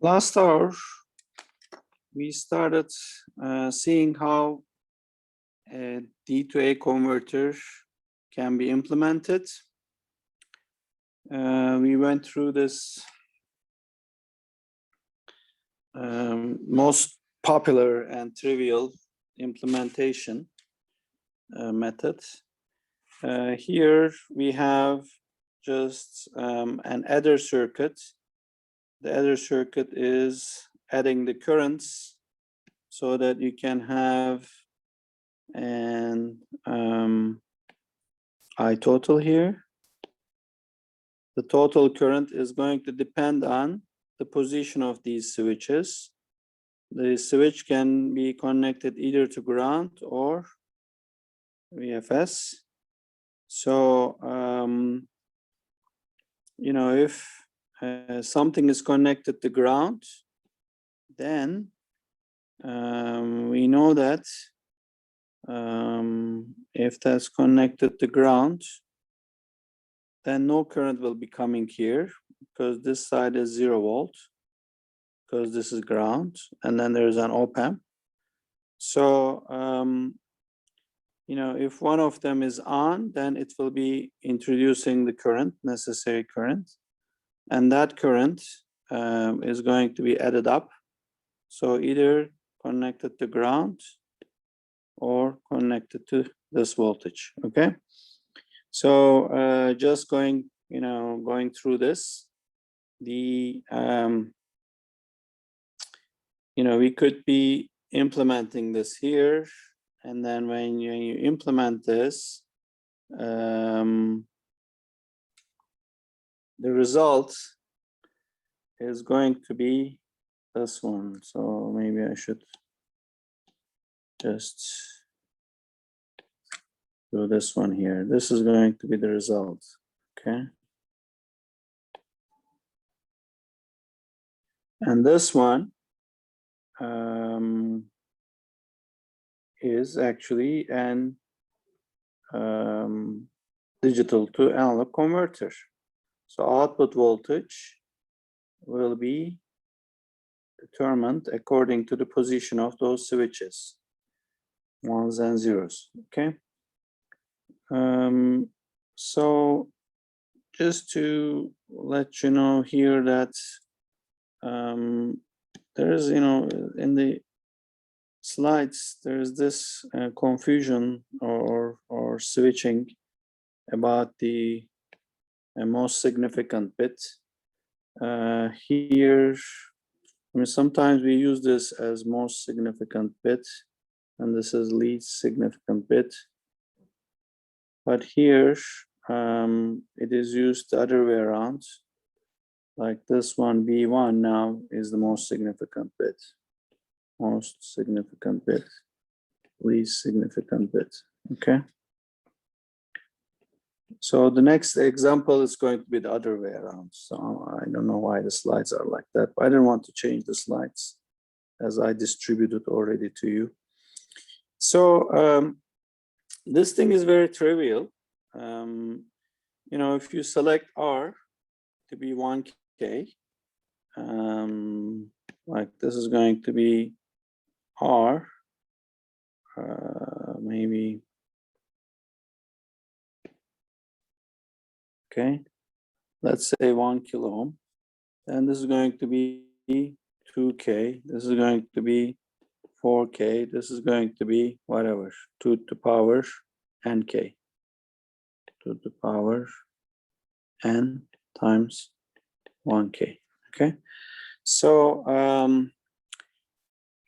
Last hour, we started seeing how a D to A converter can be implemented. We went through this most popular and trivial implementation method. Here we have just an adder circuit. The adder circuit is adding the currents so that you can have an I total here. The total current is going to depend on the position of these switches. The switch can be connected either to ground or VFS. So, you know, if something is connected to ground, then we know that if that's connected to ground, then no current will be coming here because this side is 0 volt, because this is ground, and then there's an op-amp. So, you know, if one of them is on, then it will be introducing the current, necessary current, and that current is going to be added up. So either connected to ground or connected to this voltage, okay? So just going, you know, going through this, the, you know, we could be implementing this here, and then when you implement this, the result is going to be this one. So maybe I should just do this one here. This is going to be the result, okay? And this one is actually an digital to analog converter. So output voltage will be determined according to the position of those switches, ones and zeros, okay? So just to let you know here that there is, you know, in the slides, there's this confusion or switching about the most significant bit. Here, I mean, sometimes we use this as most significant bit, and this is least significant bit. But here, it is used the other way around. Like this one, B1 now is the most significant bit. Most significant bit, least significant bit, okay? So the next example is going to be the other way around. So I don't know why the slides are like that, but I didn't want to change the slides as I distributed already to you. So this thing is very trivial. You know, if you select R to be 1K, like this is going to be R, maybe, okay, let's say 1 kilo ohm, and this is going to be 2K, this is going to be 4K, this is going to be whatever, 2 to the power nk, 2 to the power n times 1K, okay? So,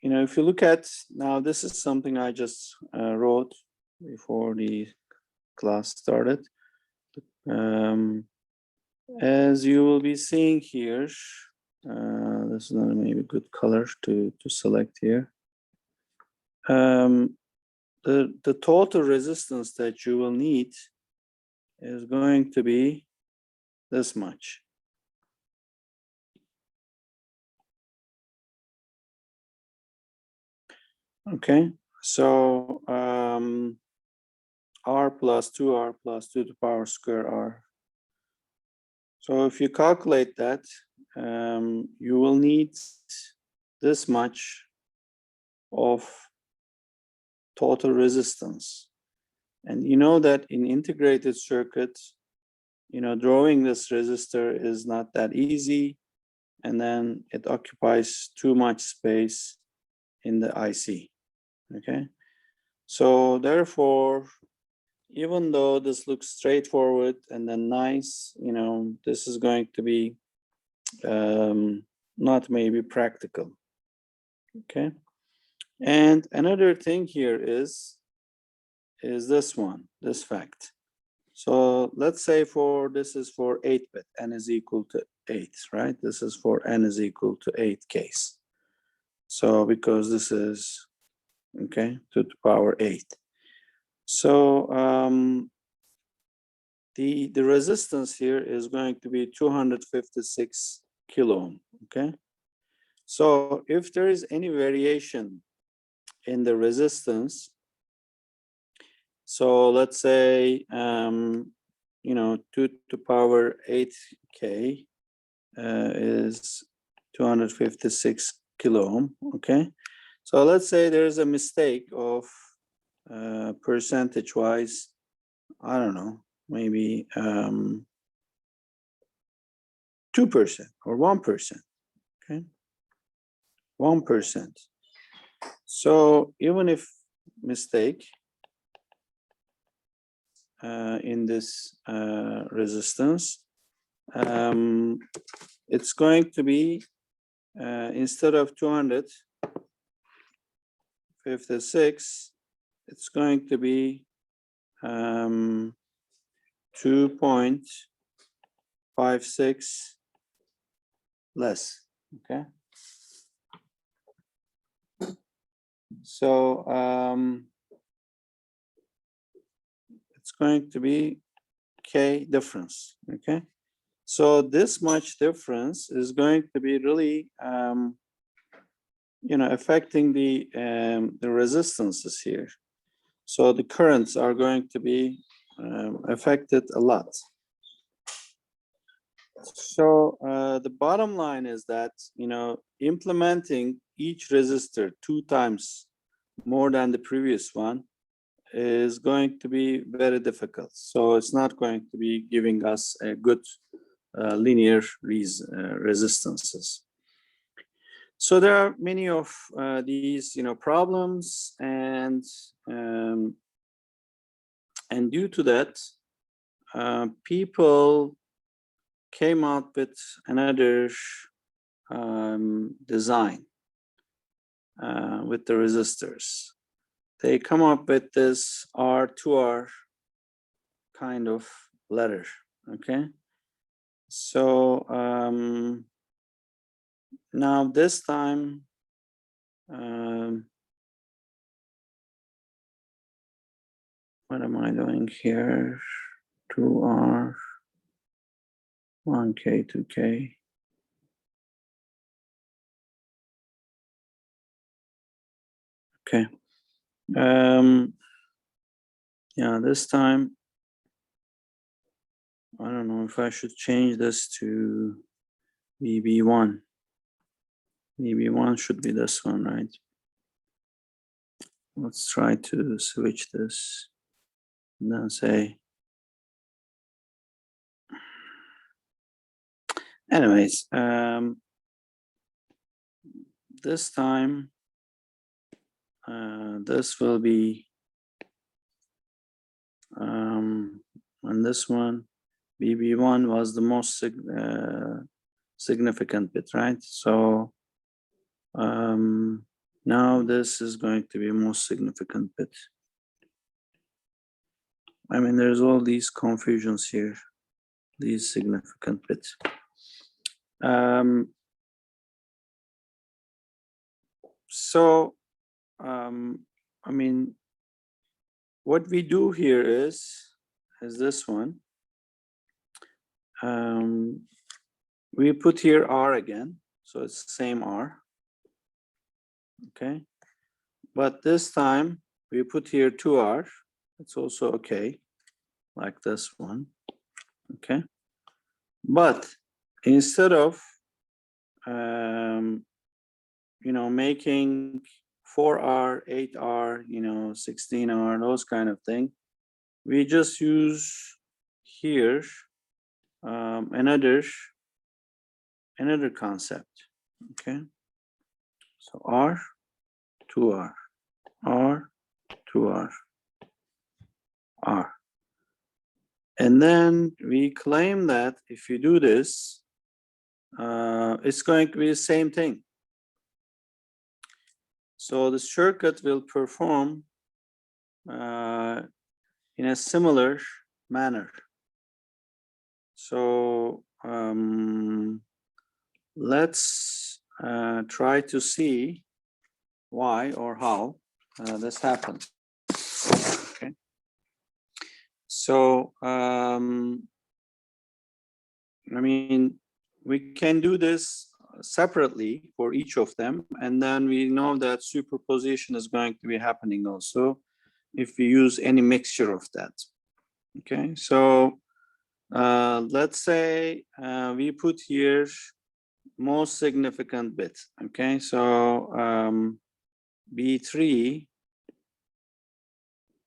you know, if you look at, now this is something I just wrote before the class started. As you will be seeing here, this is not maybe a good color to select here. The total resistance that you will need is going to be this much. Okay, so R plus 2R plus 2 to the power square R. So if you calculate that, you will need this much of total resistance. And you know that in integrated circuit, you know, drawing this resistor is not that easy, and then it occupies too much space in the IC, okay? So therefore, even though this looks straightforward and then nice, you know, this is going to be not maybe practical, okay? And another thing here is this one, this fact. So let's say this is for 8-bit, n is equal to 8, right? This is for n is equal to 8 case. So because this is, okay, to the power 8. So the resistance here is going to be 256 kilo ohm, okay? So if there is any variation in the resistance, so let's say, you know, 2 to the power 8k is 256 kilo ohm, okay? So let's say there's a mistake of percentage-wise, I don't know, maybe 2% or 1%, okay? 1%. So even if mistake in this resistance, it's going to be instead of 256, it's going to be 2.56 less, okay? So it's going to be K difference, okay? So this much difference is going to be really, you know, affecting the resistances here. So the currents are going to be affected a lot. So the bottom line is that, you know, implementing each resistor 2 times more than the previous one is going to be very difficult. So it's not going to be giving us a good linear resistances. So there are many of these, you know, problems, and due to that, people came out with another design with the resistors. They come up with this R2R kind of letter, okay? So now this time, what am I doing here? 2R, 1K, 2K. Okay. Yeah, this time, I don't know if I should change this to VB1. VB1 should be this one, right? Let's try to switch this and then say, anyways, this time, this will be, and this one, VB1 was the most significant bit, right? So now this is going to be most significant bit. I mean, there's all these confusions here, these significant bits. So, I mean, what we do here is this one. We put here R again, so it's the same R, okay? But this time we put here 2R, it's also okay, like this one, okay? But instead of you know, making 4R, 8R, you know, 16R, those kind of thing. We just use here another concept. Okay, so R, 2R, R, 2R, R. And then we claim that if you do this, it's going to be the same thing. So the circuit will perform in a similar manner. So let's try to see why or how this happens. Okay. So I mean, we can do this separately for each of them, and then we know that superposition is going to be happening also if we use any mixture of that. Okay, so let's say we put here most significant bit. Okay, so B3,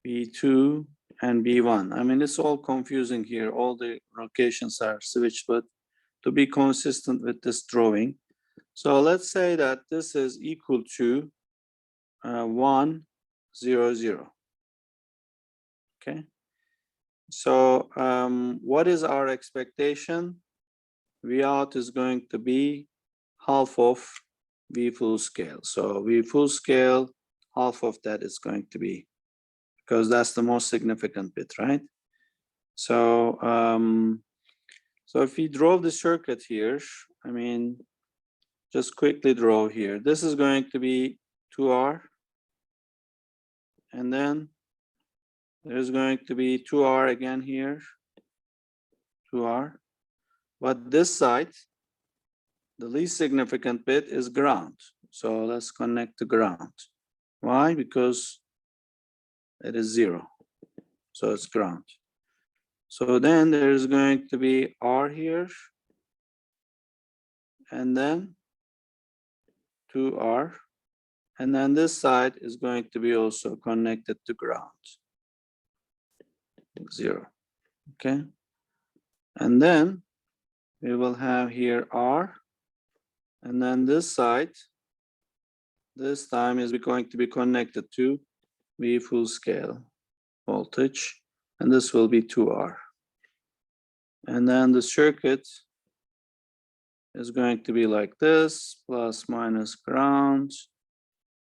B2, and B1. I mean, it's all confusing here. All the locations are switched, but to be consistent with this drawing. So let's say that this is equal to 1, 0, 0. Okay. So what is our expectation? V out is going to be half of V full scale. So V full scale, half of that is going to be, because that's the most significant bit, right? So so if we draw the circuit here, I mean, just quickly draw here. This is going to be 2R, and then there's going to be 2R again here, 2R. But this side, the least significant bit is ground. So let's connect to ground. Why? Because it is 0. So it's ground. So then there's going to be R here, and then 2R. And then this side is going to be also connected to ground. 0. Okay. And then we will have here R. And then this side, this time is going to be connected to V full scale voltage. And this will be 2R. And then the circuit is going to be like this, plus minus ground,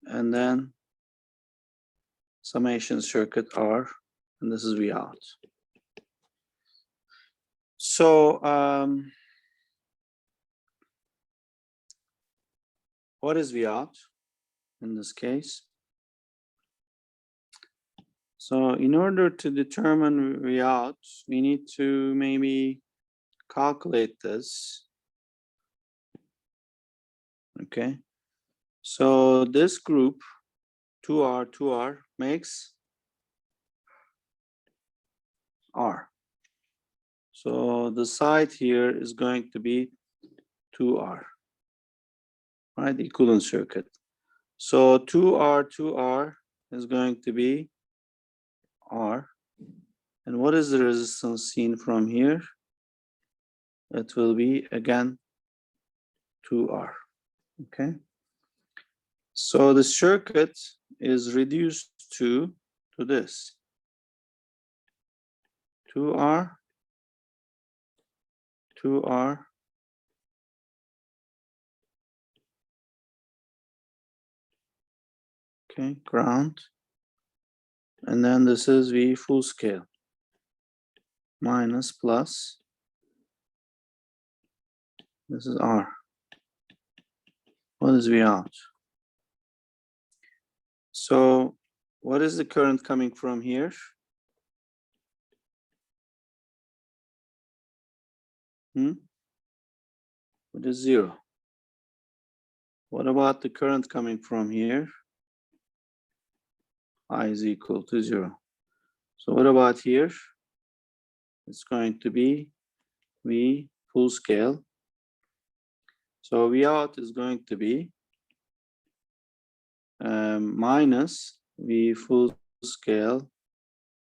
and then summation circuit R, and this is V out. So what is V out in this case? So in order to determine V out, we need to maybe calculate this. Okay, so this group 2R, 2R makes R. So the side here is going to be 2R, right? Equivalent circuit. So 2R, 2R is going to be R. And what is the resistance seen from here? It will be again 2R. Okay. So the circuit is reduced to this 2R, 2R, okay, ground, and then this is V full scale minus plus, this is R. What is V out? So what is the current coming from here? It is 0. What about the current coming from here? I is equal to 0. So what about here? It's going to be V full scale So V out is going to be minus V full scale,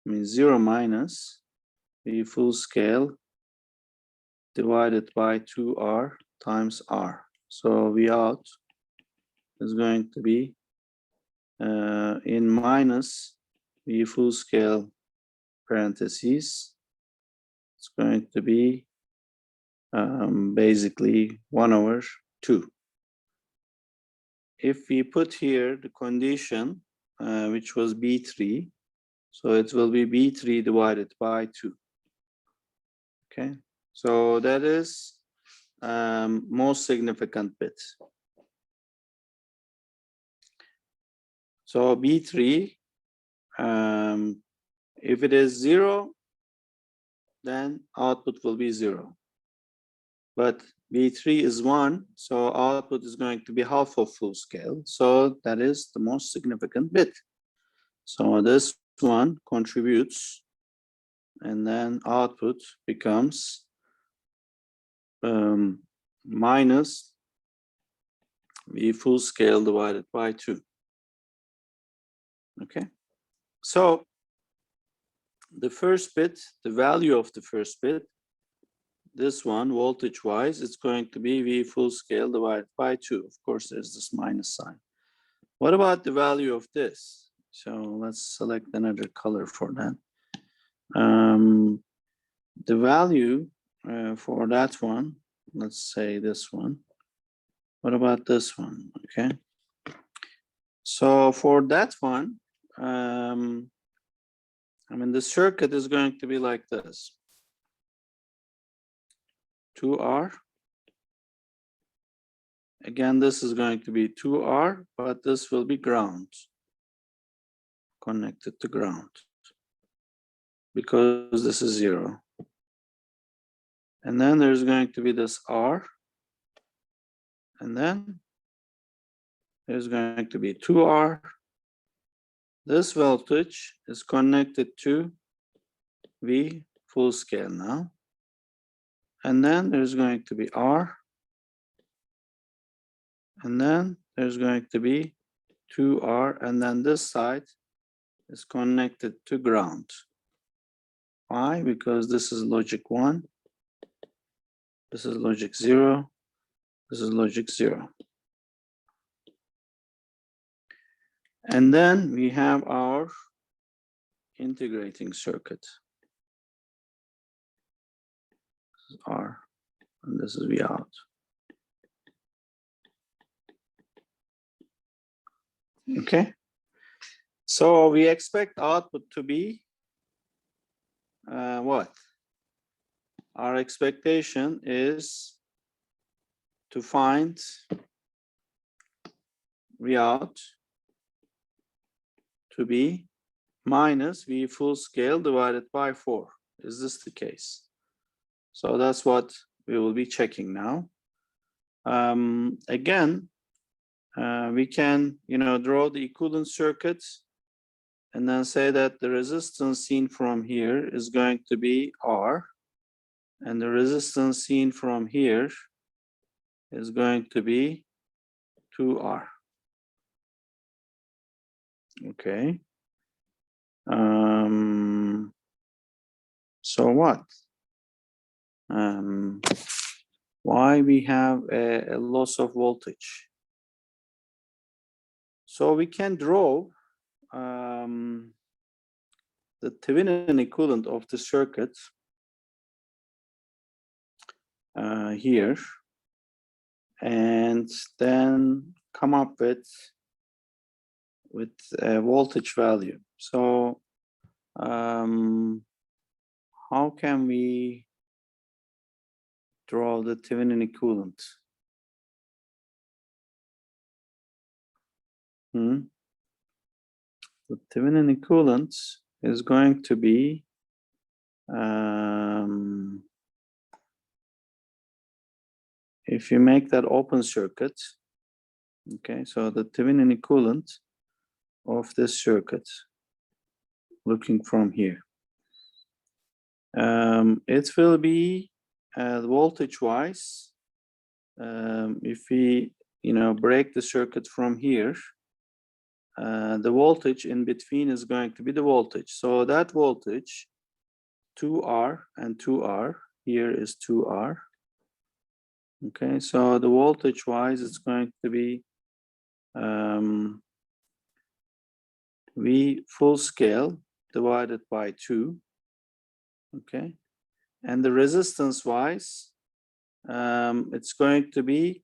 means 0 minus V full scale divided by 2R times R. So V out is going to be in minus V full scale parentheses. It's going to be basically 1/2. If we put here the condition, which was B3, so it will be B3 divided by 2. Okay, so that is most significant bit. So B3, if it is 0, then output will be 0. But B3 is 1, so output is going to be half of full scale. So that is the most significant bit. So this one contributes, and then output becomes minus V full scale divided by 2. Okay, so the first bit, the value of the first bit, this one voltage wise, it's going to be V full scale divided by 2. Of course, there's this minus sign. What about the value of this? So let's select another color for that. The value for that one, let's say this one. What about this one? Okay. So for that one, I mean, the circuit is going to be like this. 2R. Again, this is going to be 2R, but this will be ground, connected to ground, because this is 0. And then there's going to be this R, and then there's going to be 2R. This voltage is connected to V full scale now. And then there's going to be R. And then there's going to be 2R. And then this side is connected to ground. Why? Because this is logic 1. This is logic 0. This is logic 0. And then we have our integrating circuit. This is R, and this is V out. Okay. So we expect output to be what? Our expectation is to find V out to be minus V full scale divided by 4. Is this the case? So that's what we will be checking now. Again, we can, draw the equivalent circuit and then say that the resistance seen from here is going to be R, and the resistance seen from here is going to be 2R. Okay. So what? Why we have a loss of voltage? So we can draw the Thevenin equivalent of the circuit here, and then come up with a voltage value. So how can we draw the Thevenin equivalent? The Thevenin equivalent is going to be if you make that open circuit. Okay, so the Thevenin equivalent of this circuit, looking from here, it will be voltage wise if we, break the circuit from here, the voltage in between is going to be the voltage. So that voltage, 2R and 2R, here is 2R. Okay, so the voltage wise, it's going to be V full scale divided by 2. Okay, and the resistance wise, it's going to be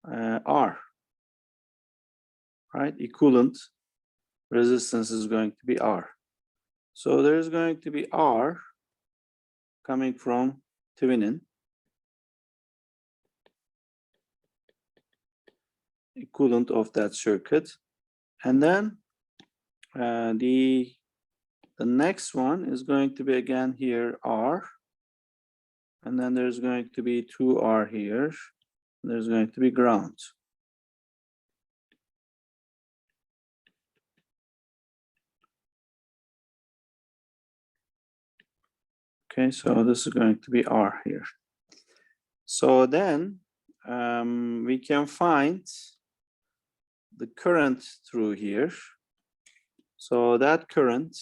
R, right? Equivalent resistance is going to be R. So there's going to be R coming from Thevenin, equivalent of that circuit. And then the next one is going to be again here R, and then there's going to be 2R here. There's going to be ground. Okay, so this is going to be R here. So then we can find the current through here. So that current,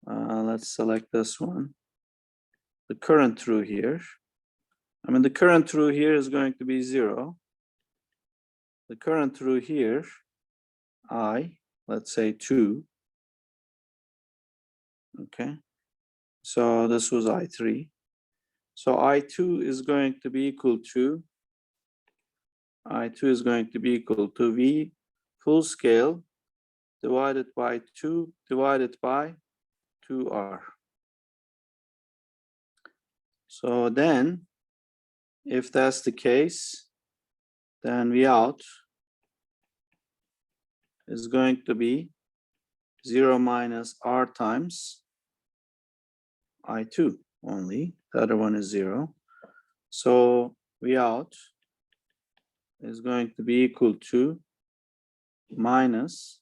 let's select this one. The current through here, the current through here is going to be 0. The current through here, I, let's say 2. Okay, so this was I3. So I2 is going to be equal to, I2 is going to be equal to V full scale divided by 2 divided by 2R. So then, if that's the case, then V out is going to be 0 minus R times I2 only. The other one is 0. So V out is going to be equal to minus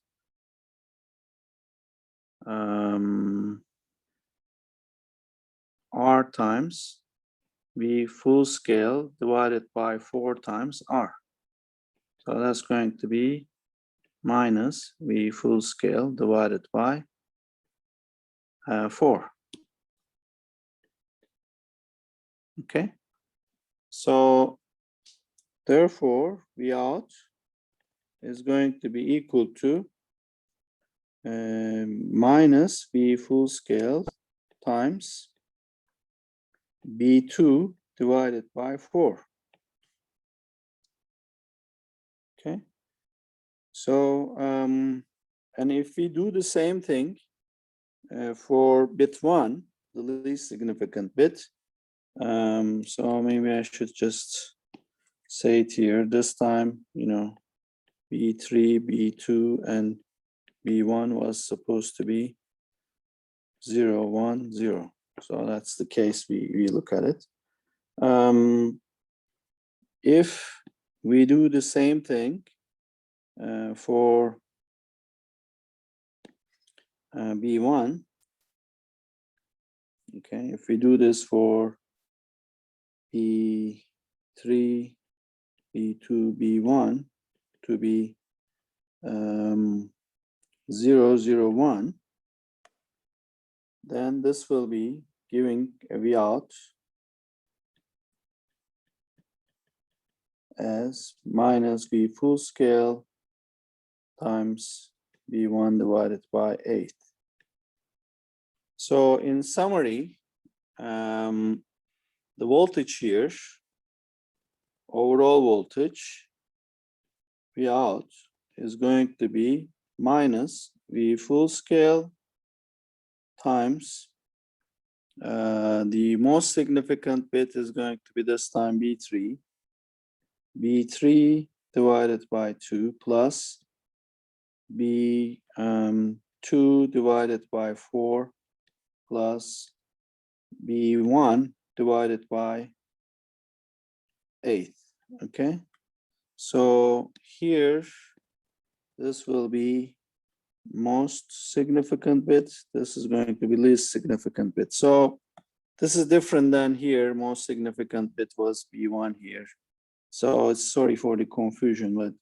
R times V full scale divided by 4 times R. So that's going to be minus V full scale divided by 4. Okay. So therefore, V out is going to be equal to minus V full scale times B2 divided by 4. Okay. So, and if we do the same thing for bit 1, the least significant bit, so maybe I should just say it here. This time, B3, B2, and B1 was supposed to be 0, 1, 0. So that's the case we look at it. If we do the same thing for B1, okay, if we do this for B3, B2, B1 to be 0, 0, 1, then this will be giving a V out as minus V full scale times V1 divided by 8. So in summary, the voltage here, overall voltage, V out is going to be minus V full scale times the most significant bit is going to be this time B3. B3 divided by 2 plus B2 divided by 4 plus B1 divided by 8. Okay, so here this will be most significant bit. This is going to be least significant bit. So This is different than here. Most significant bit was B1 here. So it's sorry for the confusion, but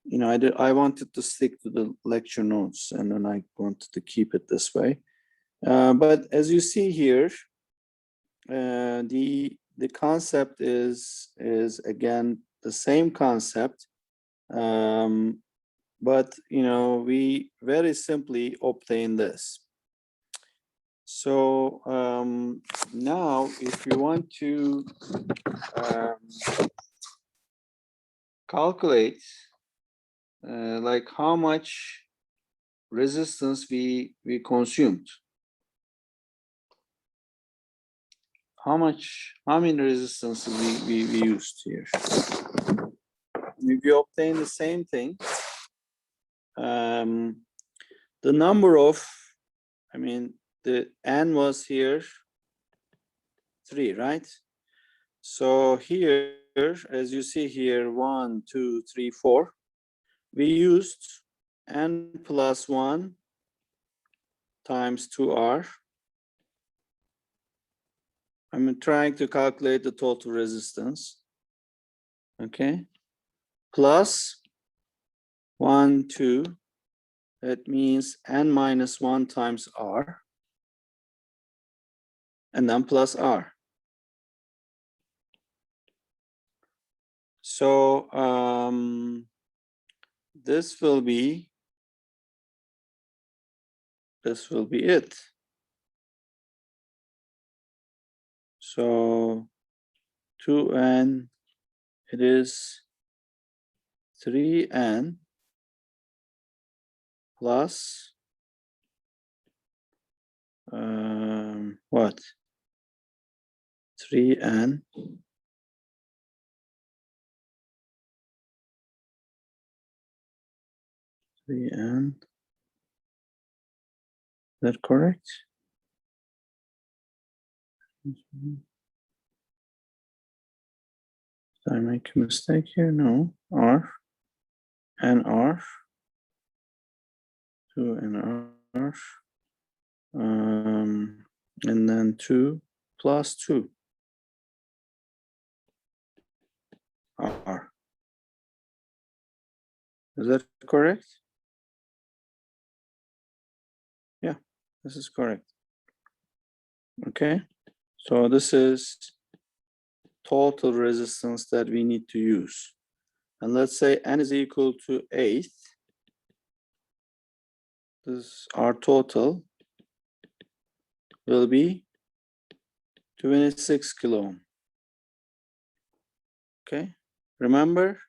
you know, I wanted to stick to the lecture notes, and then I wanted to keep it this way. But as you see here, the concept is again the same concept, but you know, we very simply obtain this. So now, if you want to calculate like how much resistance we consumed, how many resistances we used here. If you obtain the same thing, the number of, I mean, the N was here 3, right? So here, as you see here, 1, 2, 3, 4, we used N plus 1 times 2R. I'm trying to calculate the total resistance. Okay, plus 1, 2, that means N minus 1 times R, and then plus R. So this will be it. So 2N, it is 3N plus what? 3N is that correct? Did I make a mistake here? No. R and R, 2 and R, and then 2 plus 2 R. Is that correct? Yeah, this is correct. Okay, so this is total resistance that we need to use. And let's say N is equal to 8. This, our total will be 26 kilo ohm. Okay, remember,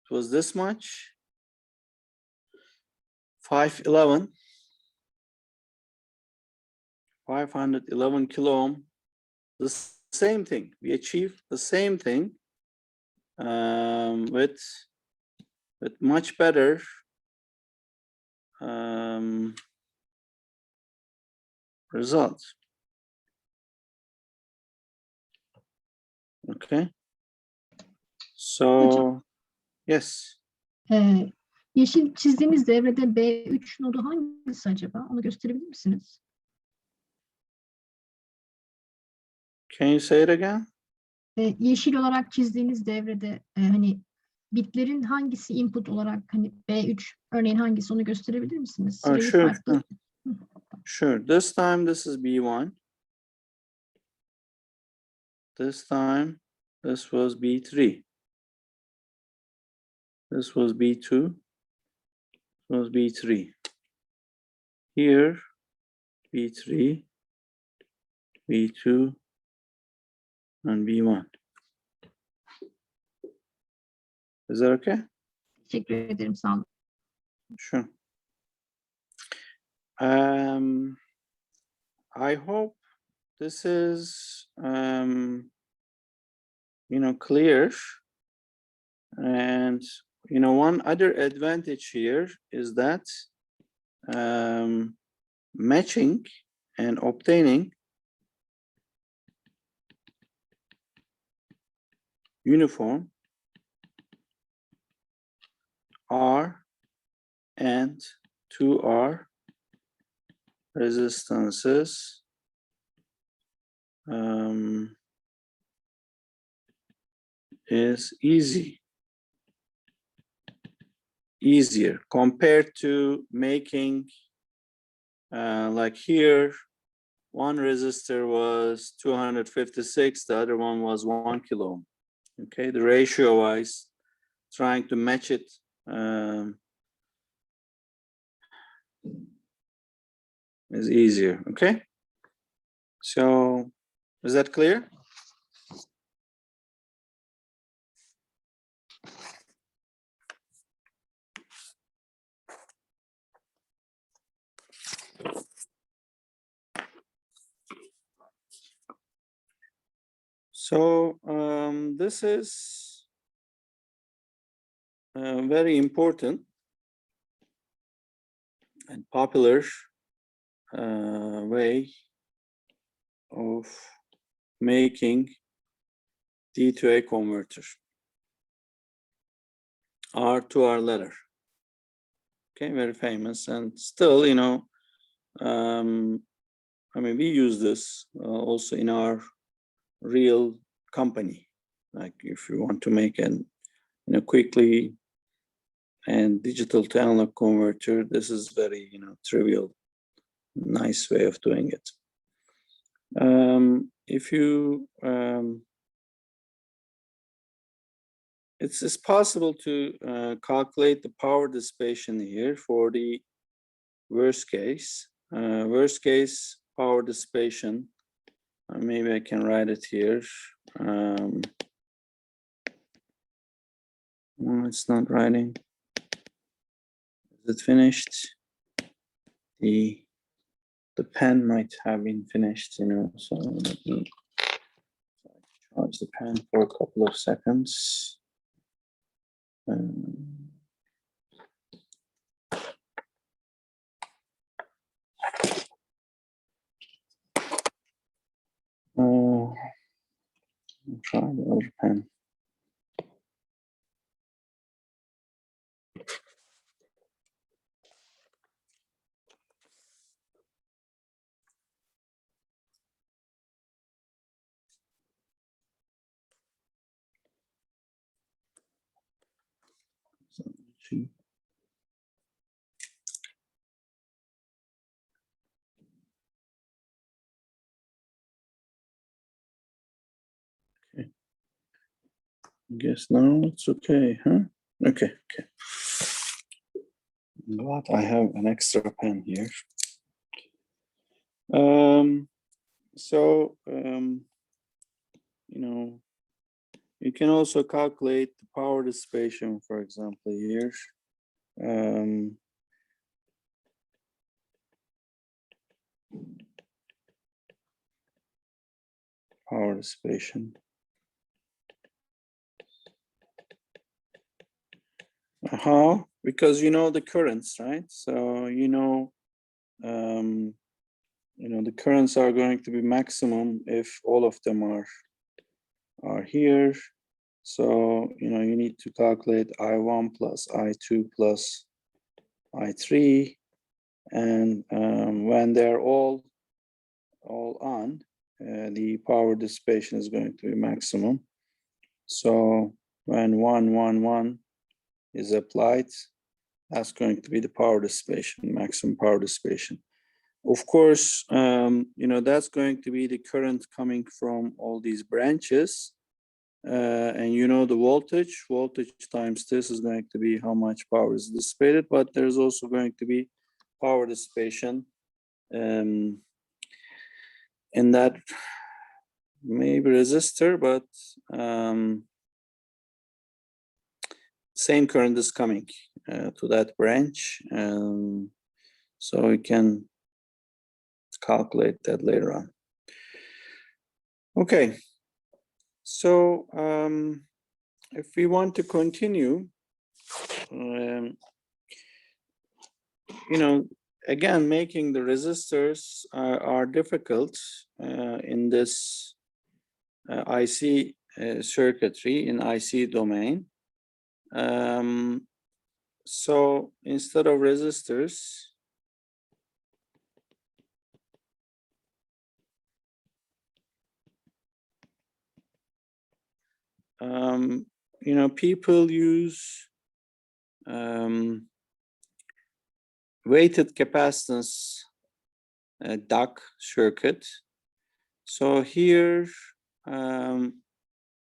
it was this much, 511 kilo ohm. The same thing, we achieved the same thing with much better results. Okay, so yes. Yeşil çizdiğimiz devrede B3 nodu hangisi acaba? Onu gösterebilir misiniz? Can you say it again? Yeşil olarak çizdiğiniz devrede hani bitlerin hangisi input olarak, hani B3 örneğin hangisi, onu gösterebilir misiniz? Sırayı Sure. farklı. Sure. This time this is B1. This time this was B3. This was B2. This was B3. Here B3, B2, and B1. Is that okay? Teşekkür ederim, sağ olun. Sure. I hope this is you know, clear. And you know, one other advantage here is that matching and obtaining uniform R and 2R resistances is easier compared to making like here, one resistor was 256, the other one was 1 kilo. Okay, the ratio wise, trying to match it is easier. Okay, so is that clear? So this is very important and popular way of making D to A converter, R to R ladder. Okay, very famous, and still, you know, I mean, we use this also in our real company. Like if you want to make an, you know, quickly and digital to analog converter, this is very, you know, trivial, nice way of doing it. If you, it's possible to calculate the power dissipation here for the worst case. Worst case power dissipation, maybe I can write it here. No, it's not writing. Is it finished? The pen might have been finished, you know, so let me charge the pen for a couple of seconds. Try the other pen. Okay. Guess now it's okay, huh? Okay, okay. But I have an extra pen here. You know, you can also calculate the power dissipation, for example, here. Power dissipation. How? Because you know the currents, right? So you know the currents are going to be maximum if all of them are here. So you know you need to calculate I1 plus I2 plus I3, and when they're all on, the power dissipation is going to be maximum. So when 1, 1, 1 is applied, that's going to be the power dissipation, maximum power dissipation. Of course, you know, that's going to be the current coming from all these branches. And you know the voltage times this is going to be how much power is dissipated, but there's also going to be power dissipation in that maybe resistor, but same current is coming to that branch, so we can calculate that later on. Okay, so if we want to continue, you know, again, making the resistors are difficult in this IC circuitry, in IC domain. So instead of resistors, you know, people use weighted capacitance duct circuit. So here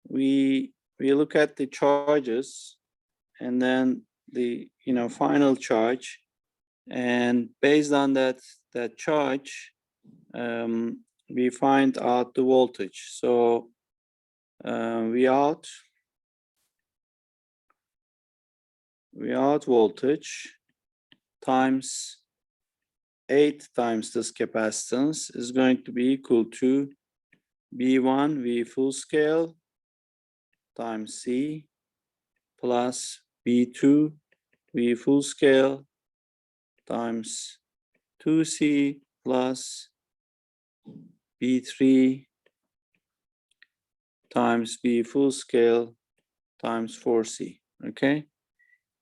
we look at the charges and then the final charge, and based on that charge we find out the voltage. So we out voltage times 8 times this capacitance is going to be equal to B1 V full scale times C plus B2 V full scale times 2C plus B3 times V full scale times 4C. Okay,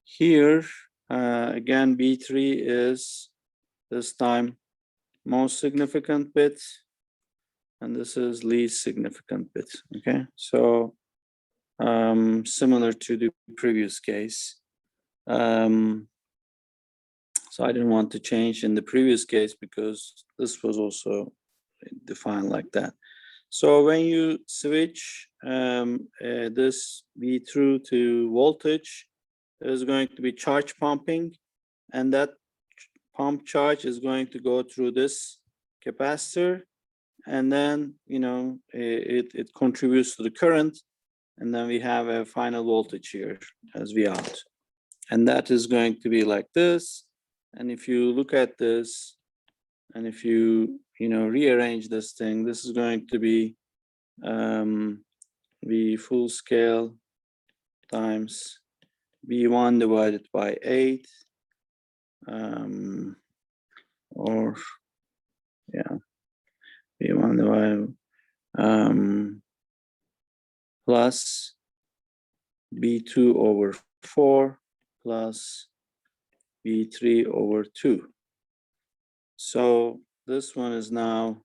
here again B3 is this time most significant bit and this is least significant bit. Okay, so similar to the previous case. So I didn't want to change in the previous case because this was also defined like that. So when you switch this V through to voltage, there's going to be charge pumping, and that pump charge is going to go through this capacitor, and then it contributes to the current, and then we have a final voltage here as V out, and that is going to be like this. And if you look at this, and if you rearrange this thing, this is going to be V full scale times V1 divided by 8, or yeah, V1 divided plus B2 over 4 plus B3 over 2. So this one is now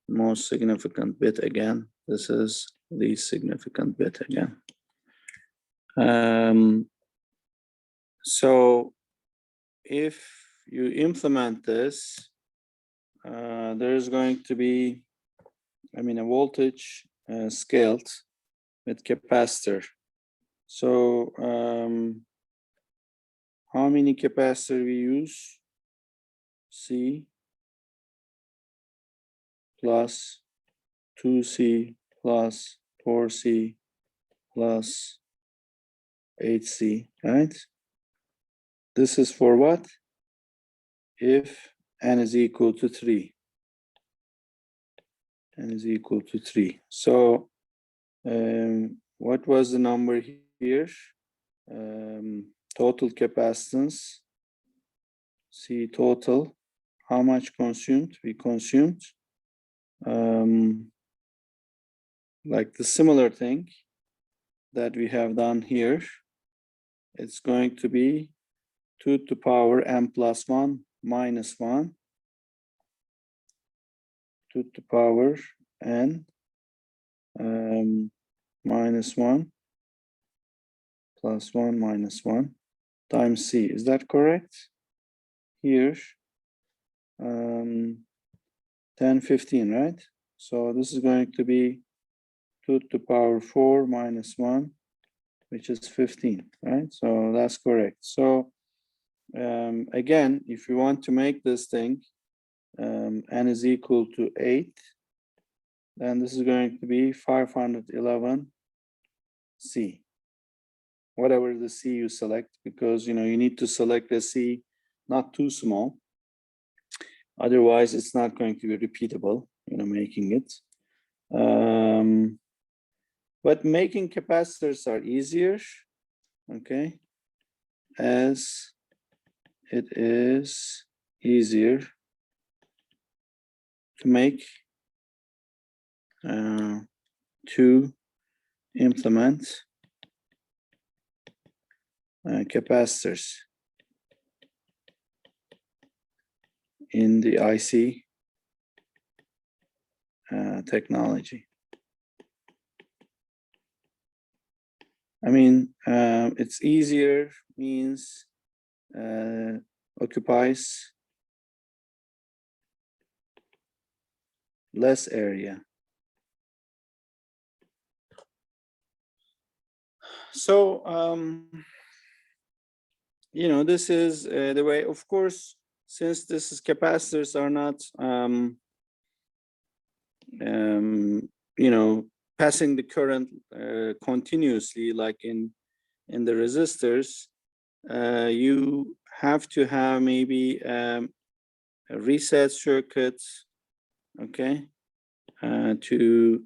most significant bit again. This is least significant bit again. So if you implement this, there's going to be, a voltage scaled with capacitor. So how many capacitor we use? C plus 2C plus 4C plus 8C, right? This is for what? If n is equal to 3. N is equal to 3. So what was the number here? Total capacitance, C total. How much consumed? We consumed like the similar thing that we have done here. It's going to be 2 to the power n plus 1 minus 1, 2 to the power n minus 1 plus 1 minus 1 times C. Is that correct? Here 10, 15, right? So this is going to be 2 to the power 4 minus 1, which is 15, right? So that's correct. So again, if you want to make this thing n is equal to 8, then this is going to be 511 C. Whatever the C you select, because you need to select a C not too small. Otherwise, it's not going to be repeatable, making it. But making capacitors are easier, okay, as it is easier to make, to implement capacitors in the IC technology. I mean, it's easier means occupies less area. So, you know, this is the way, of course, since this is capacitors are not, you know, passing the current continuously like in the resistors, you have to have maybe a reset circuit, okay, to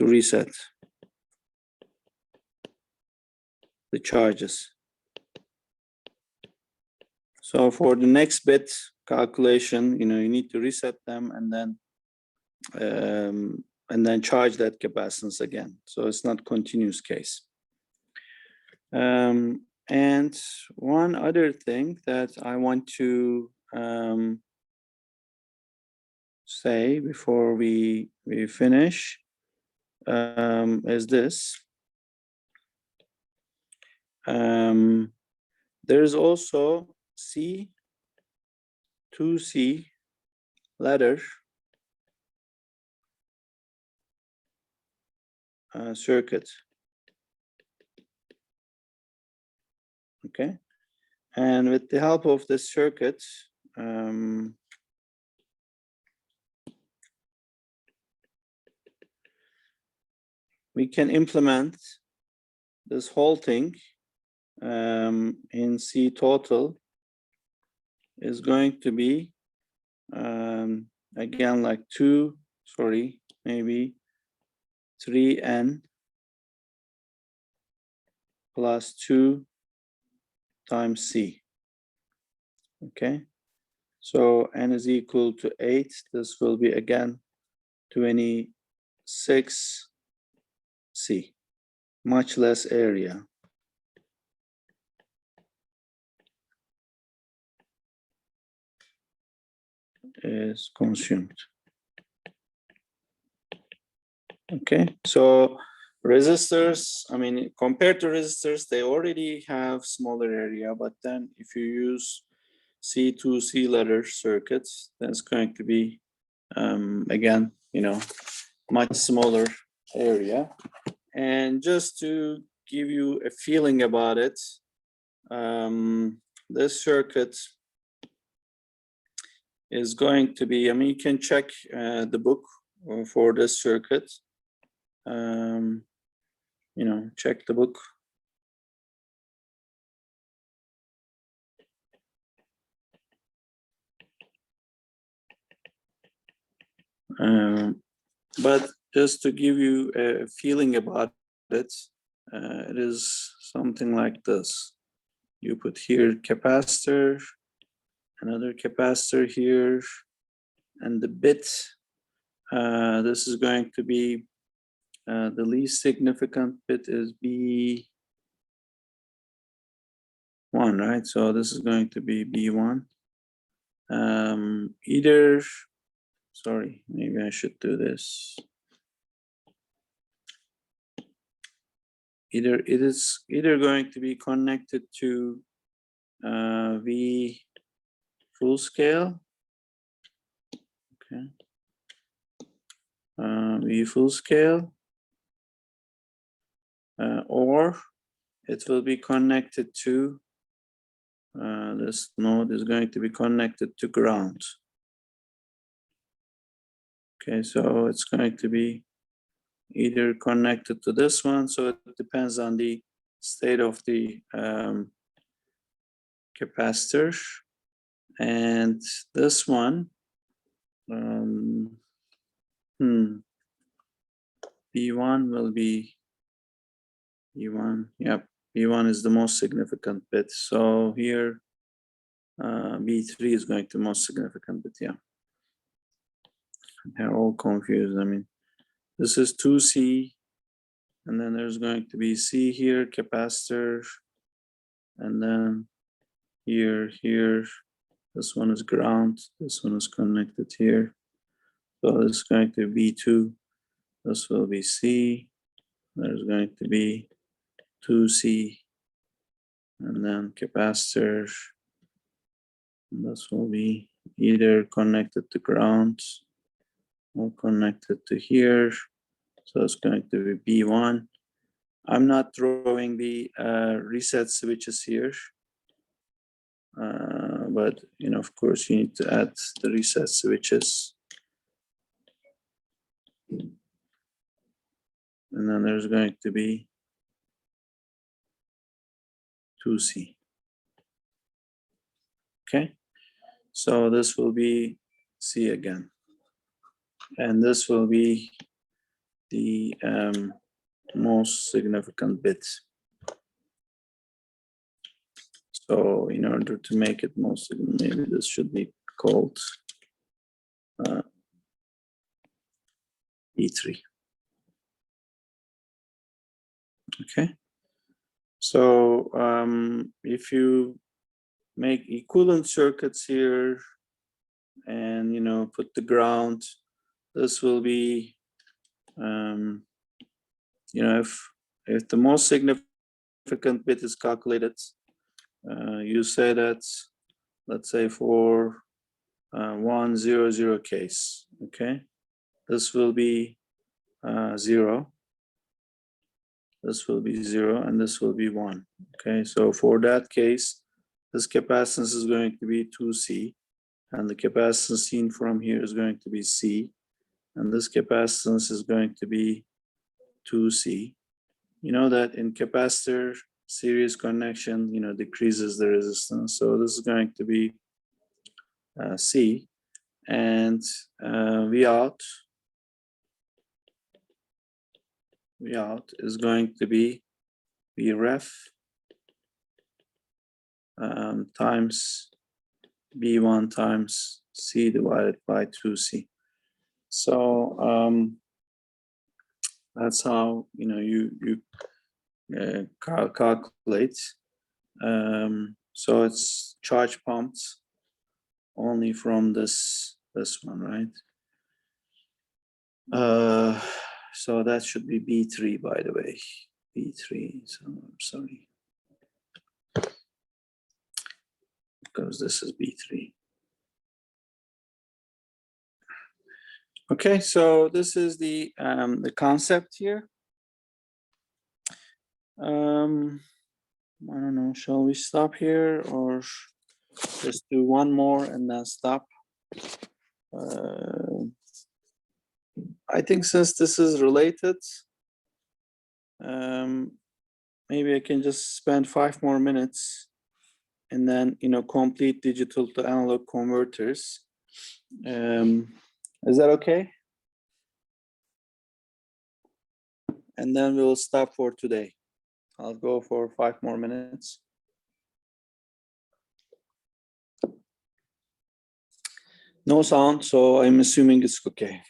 reset the charges. So for the next bit calculation, you know, you need to reset them and then charge that capacitance again. So it's not continuous case. And one other thing that I want to say before we finish is this. There's also C2C ladder circuit. Okay, and with the help of this circuit, we can implement this whole thing in C total is going to be again like maybe 3n plus 2 times C. Okay, so n is equal to 8. This will be again 26 C, much less area. Is consumed. Okay, so resistors, I mean, compared to resistors, they already have smaller area, but then if you use C2C ladder circuits, that's going to be, again, you know, much smaller area. And just to give you a feeling about it, this circuit is going to be, I mean, you can check the book for this circuit. You know, check the book. But just to give you a feeling about it, it is something like this. You put here capacitor, another capacitor here, and the bit, this is going to be the least significant bit is B1, right? So this is going to be B1. Either, sorry, maybe I should do this. Either it is either going to be connected to V full scale, okay, V full scale, or it will be connected to this node is going to be connected to ground. Okay, so it's going to be either connected to this one, so it depends on the state of the capacitor, and this one B1 will be B1, yep, B1 is the most significant bit, so here B3 is going to most significant bit, yeah. They're all confused. I mean, this is 2C, and then there's going to be C here, capacitor, and then here, this one is ground, this one is connected here. So it's going to be B2. This will be C. There's going to be 2C, and then capacitor. This will be either connected to ground or connected to here. So it's going to be B1. I'm not drawing the reset switches here. But you know, of course, you need to add the reset switches. And then there's going to be 2C. Okay, so this will be C again. And this will be the most significant bit. So in order to make it most significant, maybe this should be called E3. Okay, so if you make equivalent circuits here and you know put the ground, this will be you know if the most significant bit is calculated, you say that, let's say for 100 case, okay, this will be 0. This will be 0 and this will be 1. Okay, so for that case, this capacitance is going to be 2C, and the capacitance seen from here is going to be C, and this capacitance is going to be 2C. You know that in capacitor, series connection, you know, decreases the resistance. So this is going to be C, and V out is going to be Vref times B1 times C divided by 2C. So that's how you know you calculate. So it's charge pumped only from this one, right? So that should be B3, by the way. B3. So I'm sorry, because this is B3. Okay, so this is the concept here. I don't know, shall we stop here or just do one more and then stop? I think since this is related, maybe I can just spend 5 more minutes and then, you know, complete digital to analog converters. Is that okay? And then we'll stop for today. I'll go for 5 more minutes. No sound, so I'm assuming it's okay.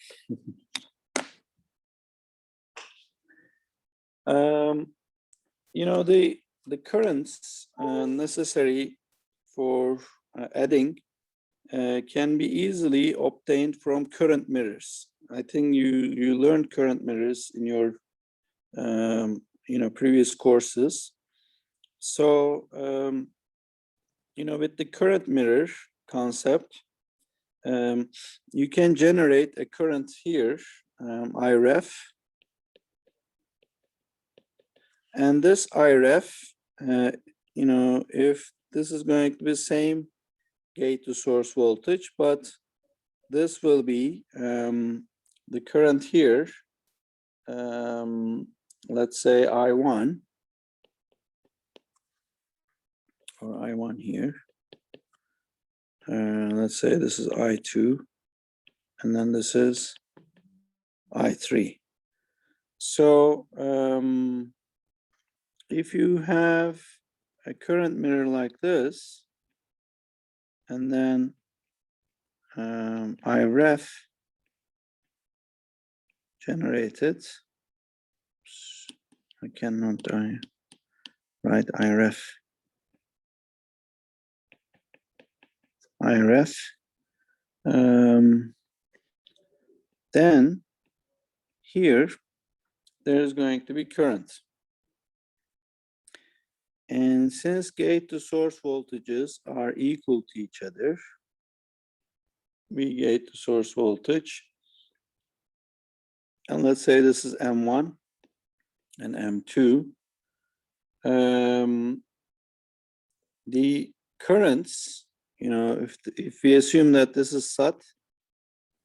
You know, the currents necessary for adding can be easily obtained from current mirrors. I think you learned current mirrors in your you know, previous courses. So you know, with the current mirror concept, you can generate a current here, IREF, and this IREF, you know, if this is going to be the same gate to source voltage, but this will be the current here, let's say I1, or I1 here. Let's say this is I2, and then this is I3. So if you have a current mirror like this, and then IREF generated, I cannot write IREF. Then here there's going to be current. And since gate to source voltages are equal to each other, we gate to source voltage, and let's say this is M1 and M2. The currents, you know, if we assume that this is SAT,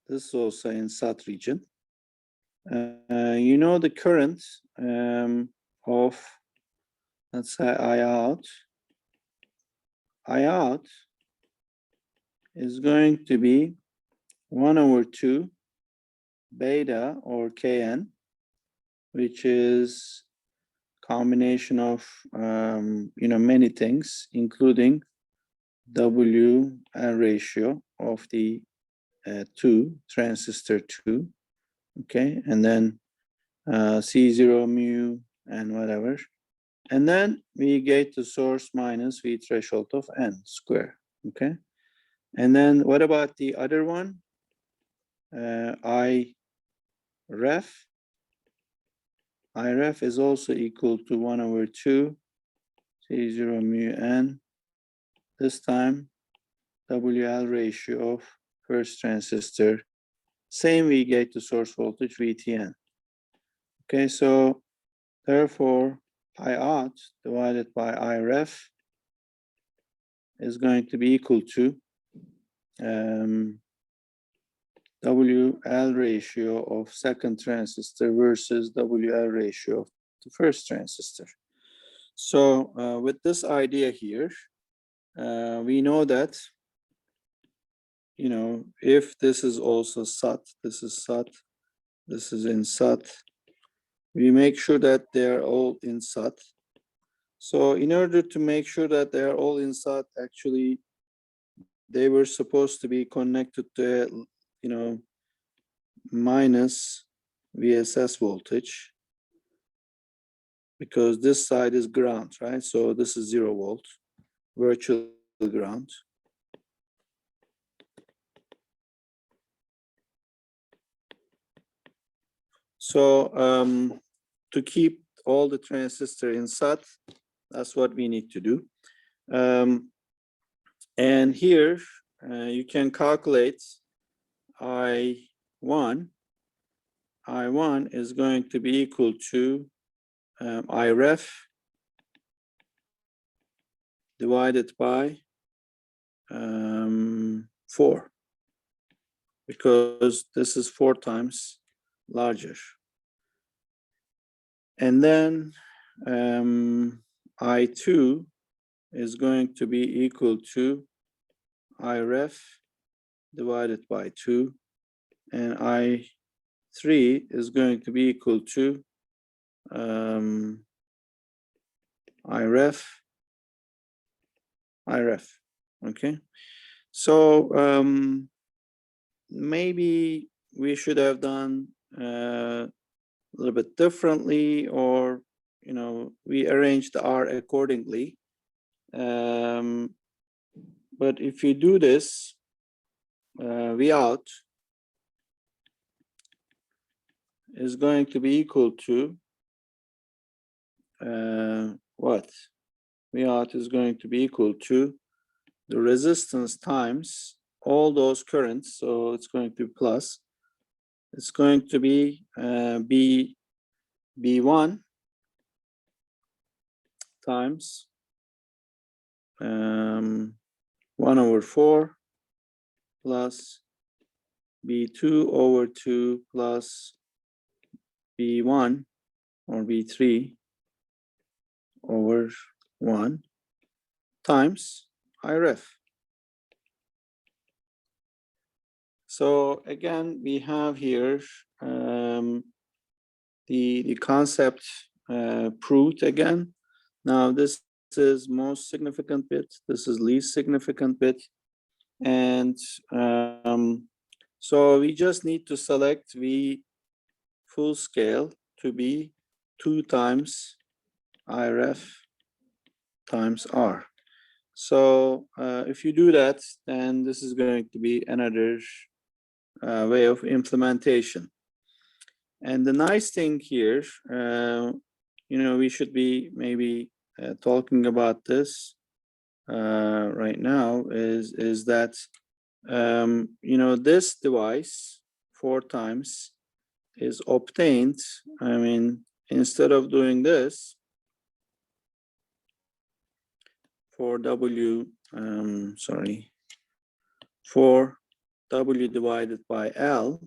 this is also in SAT region. You know, the current of, let's say, I out is going to be 1/2 beta or Kn, which is combination of you know, many things, including W L ratio of the transistor 2, okay, and then C0 mu and whatever, and then we gate the source minus V threshold of N square, okay. And then what about the other one? I ref is also equal to 1/2 C0 mu N, this time WL ratio of first transistor, same V gate to source voltage VTN. Okay, so therefore I out divided by I ref is going to be equal to WL ratio of second transistor versus WL ratio of the first transistor. So with this idea here, we know that, you know, if this is also SAT, this is SAT, this is in SAT, we make sure that they're all in SAT. So in order to make sure that they're all in SAT, actually, they were supposed to be connected to, you know, minus VSS voltage, because this side is ground, right? So this is 0 volt, virtual ground. So to keep all the transistor in SAT, that's what we need to do. And here you can calculate I1. I1 is going to be equal to I ref divided by 4, because this is 4 times larger. And then I2 is going to be equal to I ref divided by 2, and I3 is going to be equal to I ref, okay? So maybe we should have done a little bit differently, or, you know, we arranged the R accordingly. But if you do this, V out is going to be equal to what? V out is going to be equal to the resistance times all those currents, so it's going to be plus. It's going to be B1 times 1/4 plus B2/2 plus B1 or B3/1 times I ref. So again, we have here the concept proved again. Now this is most significant bit, this is least significant bit, and so we just need to select V full scale to be 2 times I ref times R. So if you do that, then this is going to be another way of implementation. And the nice thing here, you know, we should be maybe talking about this right now is that, you know, this device 4 times is obtained. I mean, instead of doing this for W, sorry, for W divided by L,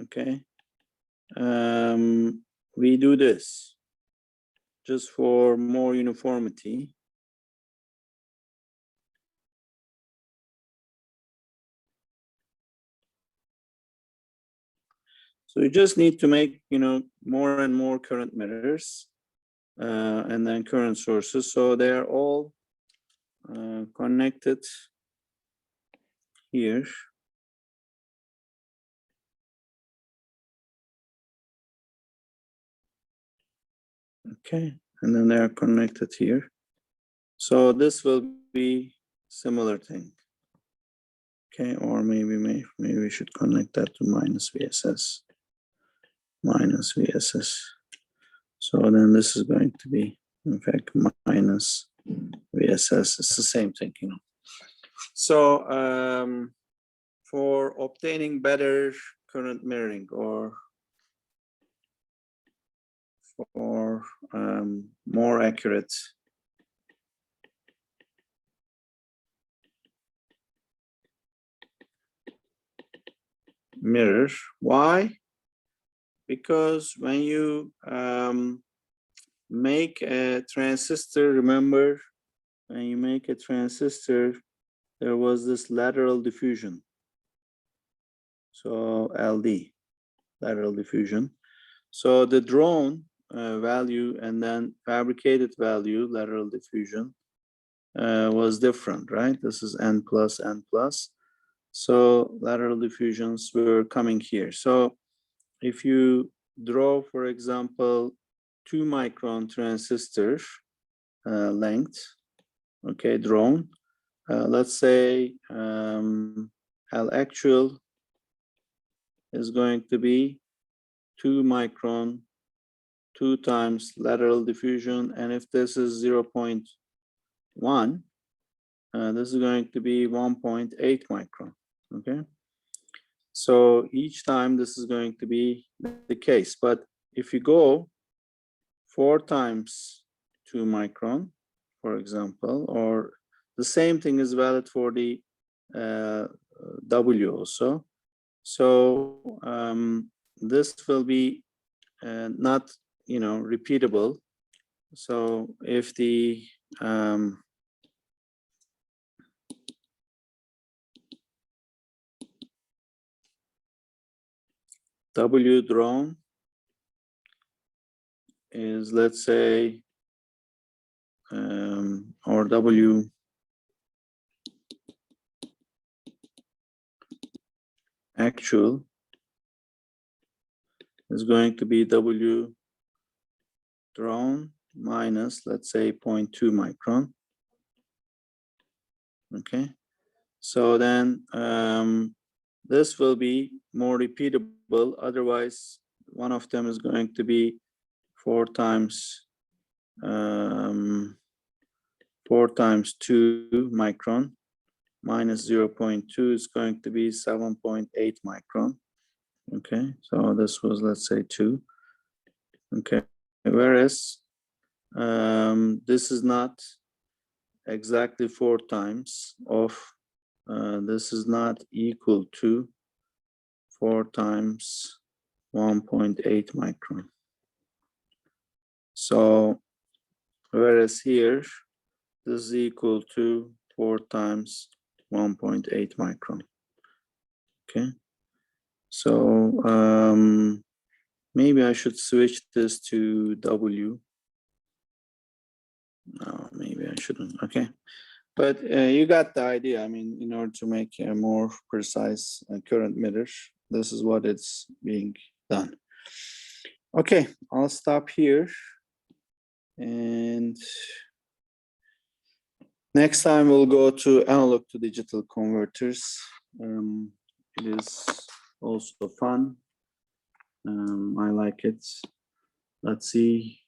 okay, we do this just for more uniformity. So you just need to make, you know, more and more current mirrors and then current sources. So they're all connected here. Okay, and then they're connected here. So this will be similar thing. Okay, or maybe we should connect that to minus VSS. Minus VSS. So then this is going to be, in fact, minus VSS. It's the same thing, you know. So for obtaining better current mirroring or for more accurate mirror, why? Because when you make a transistor, remember, when you make a transistor, there was this lateral diffusion. So LD, lateral diffusion. So the drawn value and then fabricated value, lateral diffusion, was different, right? This is N plus, N plus. So lateral diffusions were coming here. So if you draw, for example, 2 micron transistor length, okay, drawn, let's say L actual is going to be 2 micron, 2 times lateral diffusion, and if this is 0.1, this is going to be 1.8 micron, okay? So each time this is going to be the case, but if you go 4 times 2 micron, for example, or the same thing is valid for the W also. So this will be not, you know, repeatable. So if the W drawn is, let's say, or W actual is going to be W drawn minus, let's say, 0.2 micron. Okay, so then this will be more repeatable. Otherwise, one of them is going to be 4 times 4 times 2 micron minus 0.2 is going to be 7.8 micron. Okay, so this was, let's say, 2. Okay, whereas this is not exactly 4 times of, this is not equal to 4 times 1.8 micron. So whereas here, this is equal to 4 times 1.8 micron. Okay, so maybe I should switch this to W. No, maybe I shouldn't. Okay, but you got the idea. I mean, in order to make a more precise current mirror, this is what it's being done. Okay, I'll stop here. And next time we'll go to analog to digital converters. It is also fun. I like it. Let's see.